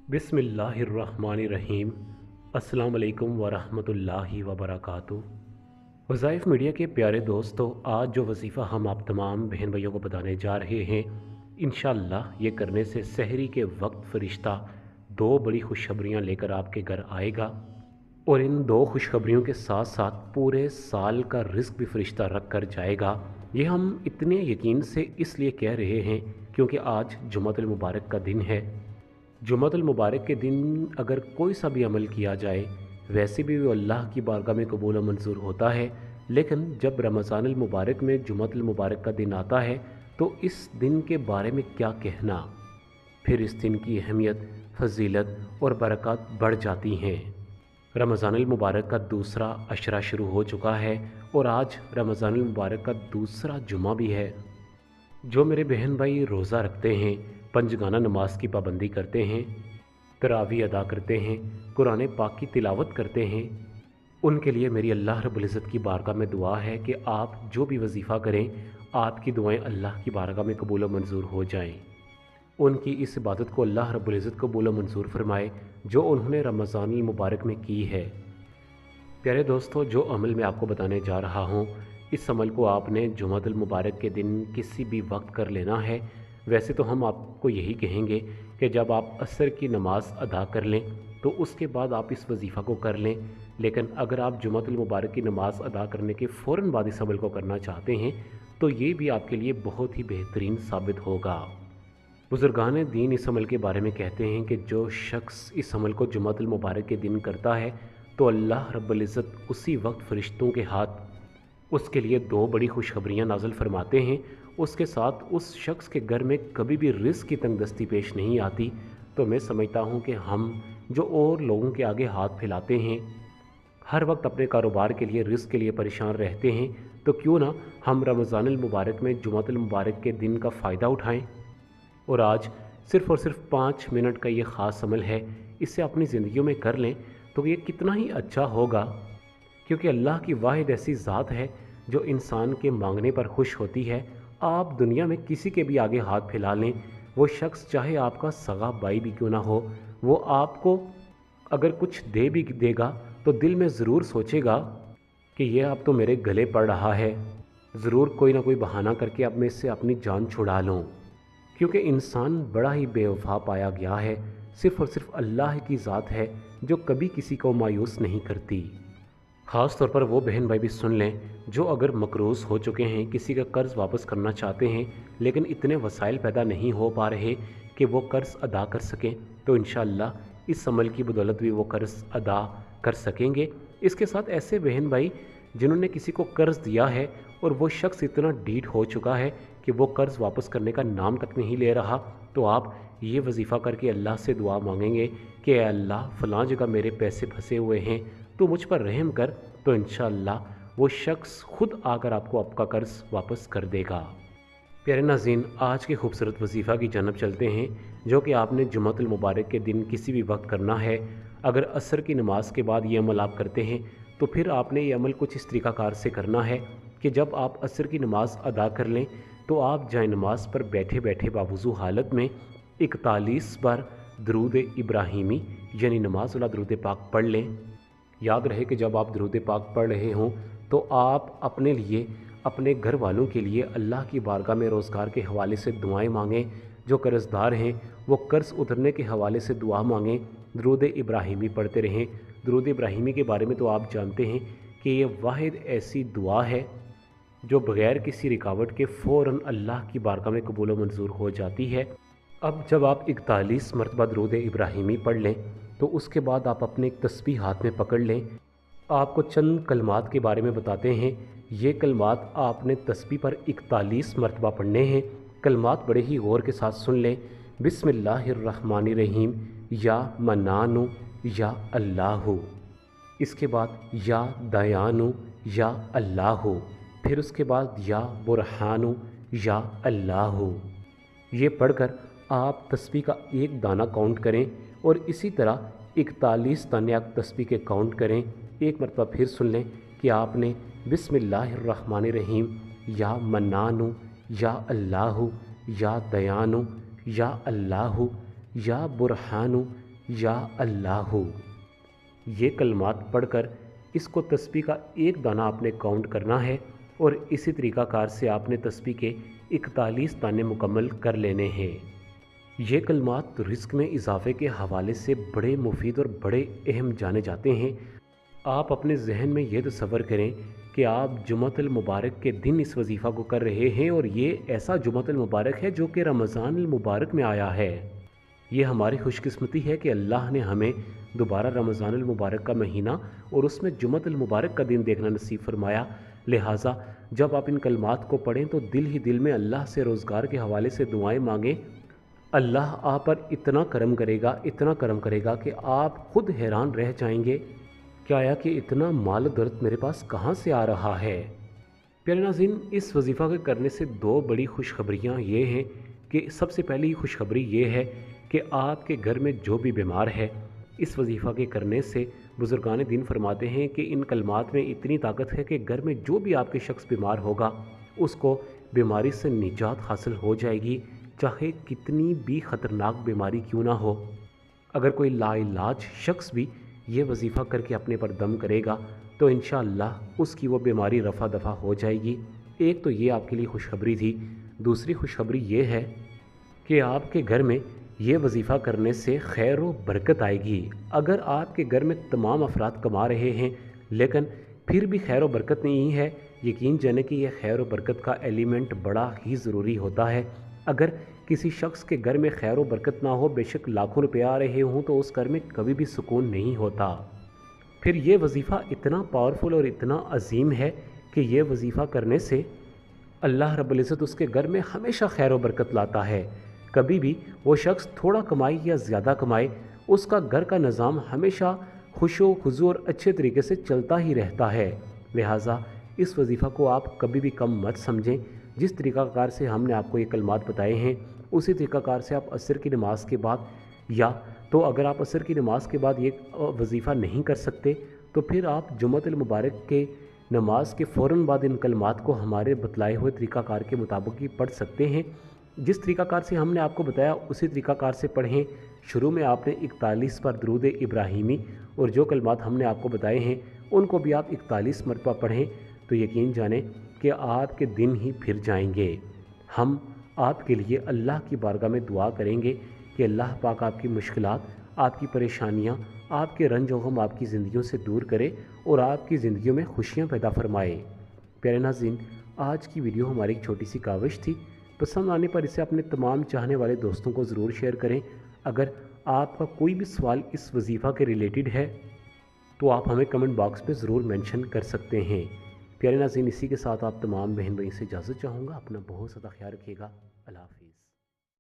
बिस्मिल्लाहिर्रहमानिर्रहीम। अस्सलाम वालेकुम वरहमतुल्लाहि वबरकातुहू। वज़ाइफ मीडिया के प्यारे दोस्तों, आज जो वजीफ़ा हम आप तमाम बहन भाइयों को बताने जा रहे हैं, इंशाअल्लाह ये करने से सहरी के वक्त फ़रिश्ता दो बड़ी खुशखबरियाँ लेकर आपके घर आएगा और इन दो खुशखबरियों के साथ साथ पूरे साल का रिस्क भी फ़रिश्ता रख कर जाएगा। ये हम इतने यकीन से इसलिए कह रहे हैं क्योंकि आज जुम्मतुल मुबारक का दिन है। जुम्मतुल मुबारक के दिन अगर कोई सा भी अमल किया जाए, वैसे भी वो अल्लाह की बारगाह में कबूल व मंजूर होता है, लेकिन जब रमज़ानुल मुबारक में जुम्मतुल मुबारक का दिन आता है तो इस दिन के बारे में क्या कहना, फिर इस दिन की अहमियत, फजीलत और बरकत बढ़ जाती हैं। रमज़ानुल मुबारक का दूसरा अशरा शुरू हो चुका है और आज रमज़ानुल मुबारक का दूसरा जुमा भी है। जो मेरे बहन भाई रोज़ा रखते हैं, पंजगाना नमाज की पाबंदी करते हैं, तरावी अदा करते हैं, कुरान पाक की तिलावत करते हैं, उनके लिए मेरी अल्लाह रब्बुल इज़्ज़त की बारगाह में दुआ है कि आप जो भी वजीफ़ा करें, आपकी दुआएं अल्लाह की बारगाह में कबूल व मंजूर हो जाएं। उनकी इस इबादत को अल्लाह रब्बुल इज़्ज़त कबूल व मंजूर फरमाए जो उन्होंने रमज़ानुल मुबारक में की है। प्यारे दोस्तों, जो अमल मैं आपको बताने जा रहा हूँ, इस अमल को आपने जुम्मतुल मुबारक के दिन किसी भी वक्त कर लेना है। वैसे तो हम आपको यही कहेंगे कि जब आप असर की नमाज़ अदा कर लें तो उसके बाद आप इस वजीफ़ा को कर लें, लेकिन अगर आप जुम्मतुल मुबारक की नमाज़ अदा करने के फ़ौरन बाद इस अमल को करना चाहते हैं तो ये भी आपके लिए बहुत ही बेहतरीन साबित होगा। बुज़ुर्गान दीन इस अमल के बारे में कहते हैं कि जो शख्स इस अमल को जुम्मतुल मुबारक के दिन करता है तो अल्लाह रब्बुल इज़्ज़त उसी वक्त फ़रिश्तों के हाथ उसके लिए दो बड़ी खुशखबरियाँ नाज़िल फरमाते हैं। उसके साथ उस शख्स के घर में कभी भी रिज़्क़ की तंगदस्ती पेश नहीं आती। तो मैं समझता हूँ कि हम जो और लोगों के आगे हाथ फैलाते हैं, हर वक्त अपने कारोबार के लिए, रिज़्क़ के लिए परेशान रहते हैं, तो क्यों ना हम रमज़ानुल मुबारक में जुम्मतुल मुबारक के दिन का फ़ायदा उठाएँ और आज सिर्फ़ और सिर्फ 5 मिनट का ये ख़ास अमल है, इसे अपनी ज़िंदगियों में कर लें तो ये कितना ही अच्छा होगा। क्योंकि अल्लाह की वाहिद ऐसी ज़ात है जो इंसान के मांगने पर खुश होती है। आप दुनिया में किसी के भी आगे हाथ फैला लें, वो शख्स चाहे आपका सगा भाई भी क्यों ना हो, वो आपको अगर कुछ दे भी देगा तो दिल में ज़रूर सोचेगा कि ये अब तो मेरे गले पड़ रहा है, ज़रूर कोई ना कोई बहाना करके अब मैं इससे अपनी जान छुड़ा लूँ। क्योंकि इंसान बड़ा ही बेवफा पाया गया है। सिर्फ़ और सिर्फ अल्लाह की ज़ात है जो कभी किसी को मायूस नहीं करती। ख़ास तौर पर वो बहन भाई भी सुन लें जो अगर मकरूज़ हो चुके हैं, किसी का कर्ज़ वापस करना चाहते हैं, लेकिन इतने वसाइल पैदा नहीं हो पा रहे कि वो कर्ज़ अदा कर सकें, तो इंशाअल्लाह इस अमल की बदौलत भी वो कर्ज़ अदा कर सकेंगे। इसके साथ ऐसे बहन भाई जिन्होंने किसी को कर्ज़ दिया है और वो शख्स इतना ढीठ हो चुका है कि वो कर्ज़ वापस करने का नाम तक नहीं ले रहा, तो आप ये वजीफ़ा करके अल्लाह से दुआ मांगेंगे कि अल्लाह फ़लाँ जगह मेरे पैसे फंसे हुए हैं, तो मुझ पर रहम कर, तो इंशाअल्लाह वो शख्स खुद आकर आपको आपका कर्ज़ वापस कर देगा। प्यारे नाज़रीन, आज के खूबसूरत वजीफ़ा की जानब चलते हैं जो कि आपने जुम्मतुल मुबारक के दिन किसी भी वक्त करना है। अगर असर की नमाज के बाद ये अमल आप करते हैं तो फिर आपने ये अमल कुछ इस तरीक़ाकार से करना है कि जब आप असर की नमाज़ अदा कर लें तो आप जाए नमाज पर बैठे बैठे बावुज़ू हालत में 41 बार दरूद इब्राहिमी यानी नमाज वाला दरूद पाक पढ़ लें। याद रहे कि जब आप दरूद पाक पढ़ रहे हों तो आप अपने लिए, अपने घर वालों के लिए अल्लाह की बारगाह में रोज़गार के हवाले से दुआएं मांगें। जो कर्ज़दार हैं वो कर्ज़ उतरने के हवाले से दुआ मांगें, दरूद इब्राहिमी पढ़ते रहें। दरूद इब्राहिमी के बारे में तो आप जानते हैं कि ये वाहिद ऐसी दुआ है जो बग़ैर किसी रुकावट के फ़ौरन अल्लाह की बारगाह में कबूल व मंजूर हो जाती है। अब जब आप 41 मरतबा दरूद इब्राहिमी पढ़ लें तो उसके बाद आप अपने एक तस्बीह हाथ में पकड़ लें। आपको चंद कलमात के बारे में बताते हैं। ये कलमात आपने तस्बीह पर 41 मरतबा पढ़ने हैं। कलमात बड़े ही गौर के साथ सुन लें। बिस्मिल्लाहिर्रहमानिर्रहीम, या मन्नानु या अल्लाहु, इसके बाद या दयानु या अल्लाहु, फिर उसके बाद या बुरहानु या अल्लाहु। ये पढ़कर आप तस्बीह का एक दाना काउंट करें और इसी तरह 41 दाने आप तस्बीह के काउंट करें। एक मरतबा फिर सुन लें कि आपने बिस्मिल्लाहिर्रहमानिर्रहीम, या मन्नानु या अल्लाहु या दयानु या अल्लाहु या बुरहानु या अल्लाह। ये कलमात पढ़कर इसको तस्बीह का एक दाना आपने काउंट करना है और इसी तरीक़ाकार से आपने तस्बीह के 41 दाने मुकम्मल कर लेने हैं। ये कलमात रिस्क में इजाफे के हवाले से बड़े मुफीद और बड़े अहम जाने जाते हैं। आप अपने जहन में ये तसव्वुर करें कि आप जुमअतुल मुबारक के दिन इस वजीफ़ा को कर रहे हैं और ये ऐसा जुमअतुल मुबारक है जो कि रमज़ानुल मुबारक में आया है। ये हमारी खुशकिस्मती है कि अल्लाह ने हमें दोबारा रमज़ानुल मुबारक का महीना और उसमें जुमअतुल मुबारक का दिन देखना नसीब फरमाया। लिहाजा जब आप इन कलमात को पढ़ें तो दिल ही दिल में अल्लाह से रोज़गार के हवाले से दुआएं मांगें। अल्लाह आप पर इतना करम करेगा कि आप खुद हैरान रह जाएंगे क्या आया कि इतना माल दौलत मेरे पास कहाँ से आ रहा है। प्यारे नाज़रीन, इस वजीफ़ा के करने से दो बड़ी खुशखबरियाँ ये हैं कि सबसे पहली खुशखबरी ये है कि आपके घर में जो भी बीमार है, इस वजीफ़ा के करने से बुज़ुर्गान दीन फरमाते हैं कि इन कलमात में इतनी ताकत है कि घर में जो भी आपके शख्स बीमार होगा उसको बीमारी से निजात हासिल हो जाएगी, चाहे कितनी भी ख़तरनाक बीमारी क्यों ना हो। अगर कोई लाइलाज शख्स भी ये वजीफ़ा करके अपने पर दम करेगा तो इंशाअल्लाह उसकी वो बीमारी रफ़ा दफ़ा हो जाएगी। एक तो ये आपके लिए खुशखबरी थी। दूसरी खुशखबरी ये है कि आपके घर में ये वजीफ़ा करने से खैर व बरकत आएगी। अगर आपके घर में तमाम अफराद कमा रहे हैं लेकिन फिर भी खैर व बरकत नहीं है, यकीन जाने कि यह खैर व बरकत का एलिमेंट बड़ा ही ज़रूरी होता है। अगर किसी शख्स के घर में खैर व बरकत ना हो, बेशक लाखों रुपए आ रहे हों, तो उस घर में कभी भी सुकून नहीं होता। फिर ये वजीफ़ा इतना पावरफुल और इतना अजीम है कि ये वजीफ़ा करने से अल्लाह रब्बुल इज़्ज़त उसके घर में हमेशा खैर व बरकत लाता है। कभी भी वो शख्स थोड़ा कमाए या ज़्यादा कमाए, उसका घर का निज़ाम हमेशा खुशो खुजू और अच्छे तरीके से चलता ही रहता है। लिहाजा इस वजीफ़ा को आप कभी भी कम मत समझें। जिस तरीक़ाकार से हमने आपको ये कलमात बताए हैं उसी तरीक़ाकार से आप असर की नमाज़ के बाद, या तो अगर आप असर की नमाज़ के बाद ये वजीफ़ा नहीं कर सकते तो फिर आप जुमअतुल मुबारक के नमाज के फ़ौरन बाद इन कलमात को हमारे बतलाए हुए तरीक़ाकार के मुताबिक ही पढ़ सकते हैं। जिस तरीक़ाकार से हमने आपको बताया उसी तरीक़ाकार से पढ़ें। शुरू में आपने 41 बार दरूद इब्राहिमी और जो कलमात हमने आपको बताए हैं उनको भी आप 41 मरतबा पढ़ें तो यकीन जानें कि आपके दिन ही फिर जाएंगे। हम आपके लिए अल्लाह की बारगाह में दुआ करेंगे कि अल्लाह पाक आपकी मुश्किलात, आपकी परेशानियां, आपके रंज व गम आपकी ज़िंदगियों से दूर करे और आपकी ज़िंदगियों में खुशियां पैदा फरमाए। प्यारे नाज़रीन, आज की वीडियो हमारी एक छोटी सी काविश थी। पसंद आने पर इसे अपने तमाम चाहने वाले दोस्तों को ज़रूर शेयर करें। अगर आपका कोई भी सवाल इस वजीफ़ा के रिलेटेड है तो आप हमें कमेंट बॉक्स में ज़रूर मेंशन कर सकते हैं। प्यारे नाज़रीन, इसी के साथ आप तमाम बहन भाई से इजाज़त चाहूँगा। अपना बहुत ज़्यादा ख्याल रखिएगा। अल्लाह हाफ़िज़।